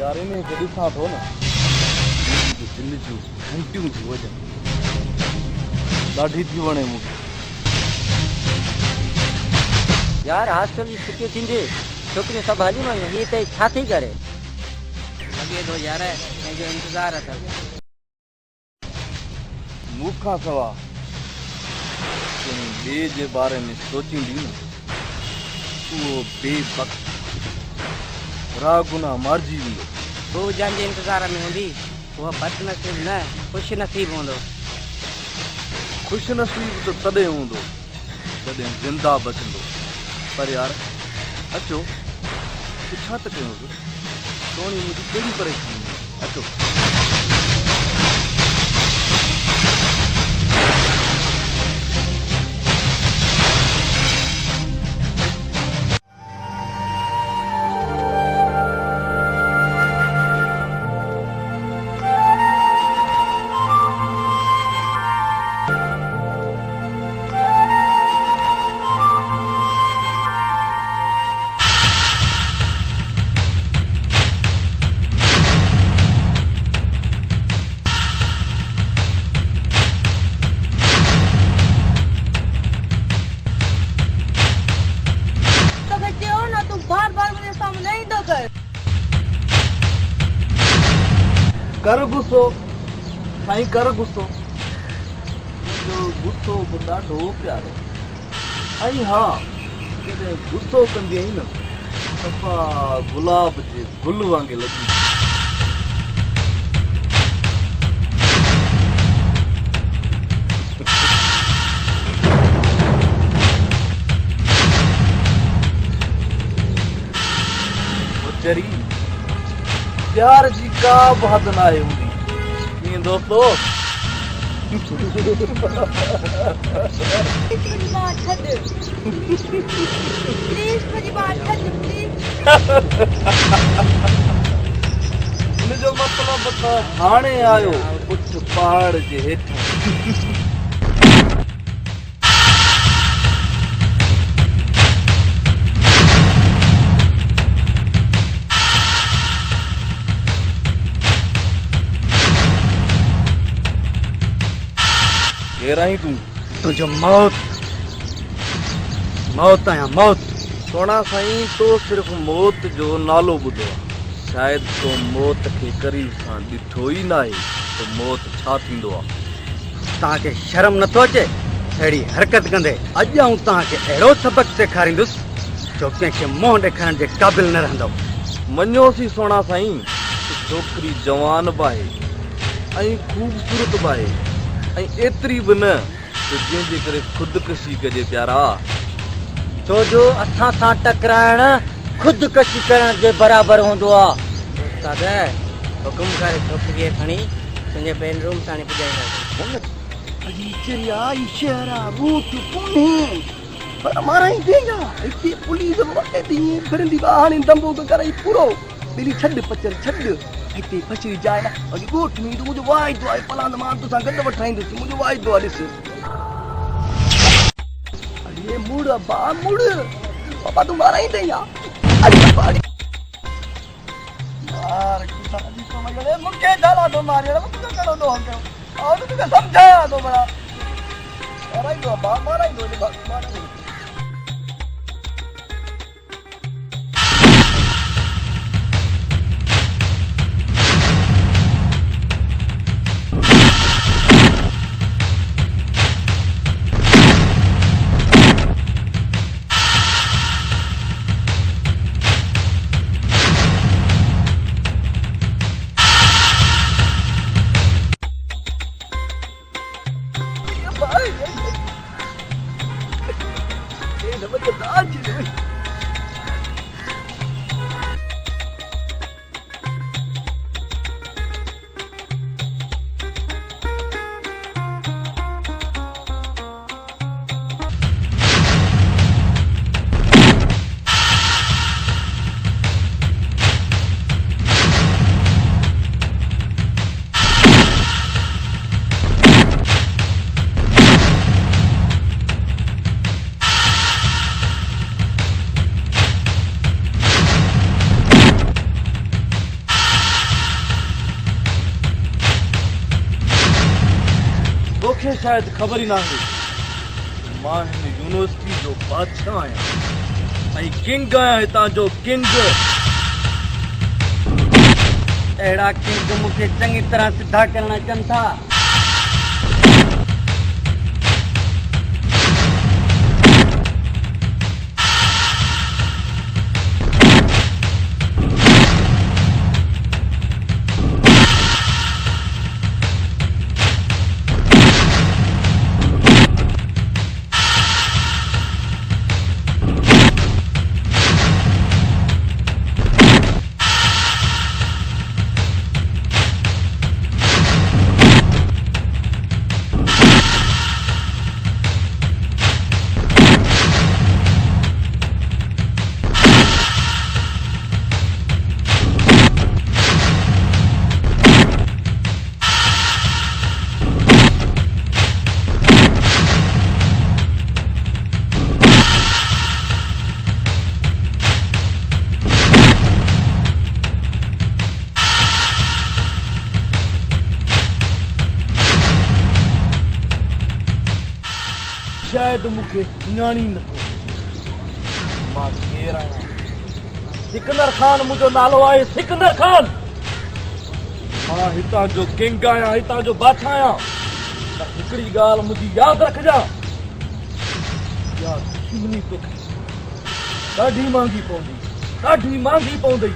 यार इन्हें कभी साथ हो ना दिल जो घंटियों थी वजह ॾाढी थी वणे मूंखे यार हॉस्टल जी छुट्टियूं थींदी छोकिरियूं सभु हली वयूं हीअ त छा थी करे लॻे थो यार पंहिंजो इंतज़ारु अथव मूंखां सवा कंहिं ॿिए जे बारे में सोचींदी न उहो बेवक़्त रागुनाह मारिजी वेंदो तूं जंहिंजे इंतज़ार में हूंदी उहो बदनसीब न ख़ुशि नसीब हूंदो ख़ुशि नसीब त तॾहिं हूंदो जॾहिं ज़िंदा बचंदो पर यार अचो छा त कयूं सोनी मुंहिंजी कहिड़ी परेशानी अचो कर गुस्सो साईं कर गुस्सो जो गुस्सो बि ॾाढो प्यारो ऐं हा जॾहिं गुस्सो कंदी आहीं न सफ़ा गुलाब जे गुल वांगुरु लॻी चरी प्यार जी का बि हद न आहे हूंदी ईअं दोस्तो हिनजो मतिलबु त हाणे आयो पुठ पहाड़ जे हेठां केरु तूं तुंहिंजो मौत मौत आहियां मौत सोना साईं तो सिर्फ़ मौत जो नालो ॿुधो आहे शायदि तो मौत खे करीब सां ॾिठो ई न आहे त मौत छा थींदो आहे तव्हांखे शर्म नथो अचे अहिड़ी हरकत कंदे अॼु आऊं तव्हांखे अहिड़ो सबक़ सेखारींदुसि जो कंहिंखे मुंहुं ॾेखारण जे क़ाबिल न रहंदो मञोसीं सोना साईं छोकिरी जवान बि आहे ऐं ख़ूबसूरत बि आहे ऐं एतिरी बि न जंहिंजे करे ख़ुदकशी कजे प्यारा छो जो असां सां टकराइण ख़ुदकशी करण जे बराबरि हूंदो आहे उस्ताद हुकुम करे छोकिरीअ खणी तुंहिंजे बेडरूम ताणी पर माराई देगा इते पुलिस वटे दी फिरंदी हाणे दंबो करे पूरो बिली छड पचर छड इते पचरी जाए ना अगी गोठ में तो मुझे वाइदो आहे पलांद मां तो सा गद वठाइंदो मुझे वाइदो आहे ॾिस अरे मुड़ बा मुड़ पापा तू माराई दे या अरे बाड़ी मार की साली तो मगले मुके डाला दो मारे मुके करो दो हम और तू समझाया दो बड़ा माराई दो बा माराई दो माराई तोखे शायद ख़बर ई नाहे मां हिन यूनिवर्सिटी जो बादशाह आहियां ऐं किंग आहियां हितां जो किंग। अहिड़ा किंग मूंखे चङी तरह सिधा करणु अचनि था। शायद मूंखे सुञाणी नथो मां केरु आहियां। सिकंदर खान मुंहिंजो नालो आहे, सिकंदर खान। मां हितां जो किंग आहियां, हितां जो बादशाह आहियां। त हिकिड़ी ॻाल्हि मुंहिंजी यादि रखजां, इहा दुश्मनी तोखे ॾाढी महांगी पवंदी, ॾाढी महांगी पवंदी।